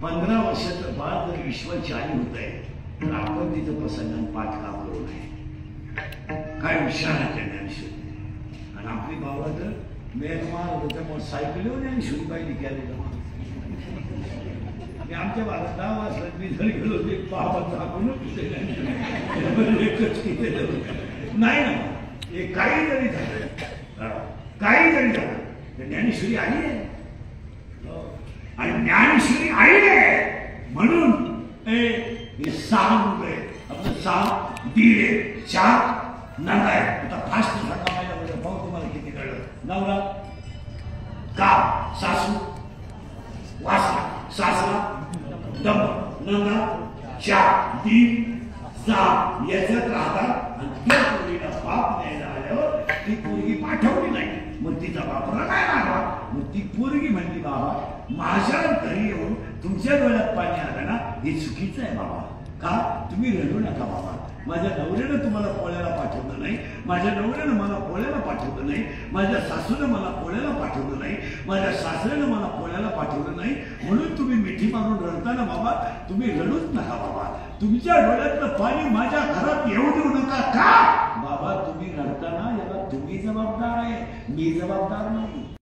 15 वर्षाचं बाळ जर ईश्वरची आई होत आहे तर आपण तिचं प्रसंगान पाठ का करू नये? काय विचार आहे त्या ज्ञानेश्वरी? आणि आपली बाबा तर मेघमार होतं त्यामुळे सायकलीवर ज्ञानेश्वरी पाहिजे केलेलं. आमच्या भागात 10 वाजता मी जर गेलो ते बाबाचं आपणच एकच केलेलं नाही ना. हे काही जरी झालं, काही जरी झालं तर ज्ञानेश्वरी आई आहे. आणि ज्ञानेश्वरी आई आहे म्हणून हे 6 मुलं आहे. आपलं 6 दीड आहे, 4 नंदा आहे. आता फास्ट सांगा माझ्याकडे भाऊ तुम्हाला किती कळलं? नवरा, का, सासू, वासा, सासरा, दम, नंदा, 4 दीड 6 याच्यात राहतात. आणि त्या पोरीला बाप द्यायला आल्यावर ती पोरगी पाठवली नाही. मग तिचा बापाला काय लागला? मग ती पोरगी म्हणली बाबा माझ्या घरी येऊन तुमच्या डोळ्यात पाणी आलं ना हे चुकीचं आहे बाबा. का? तुम्ही रडू नका बाबा. माझ्या नवऱ्यानं तुम्हाला पोळ्याला पाठवलं नाही, माझ्या नवऱ्यानं मला पोळ्याला पाठवलं नाही, माझ्या सासूनं मला पोळ्याला पाठवलं नाही, माझ्या सासऱ्यानं मला पोळ्याला पाठवलं नाही. म्हणून तुम्ही मिठी मारून रडताना बाबा तुम्ही रडूच नका बाबा. तुमच्या डोळ्यातलं पाणी माझ्या घरात येऊ देऊ नका. का बाबा? तुम्ही रडताना याला तुम्ही जबाबदार आहे, मी जबाबदार नाही.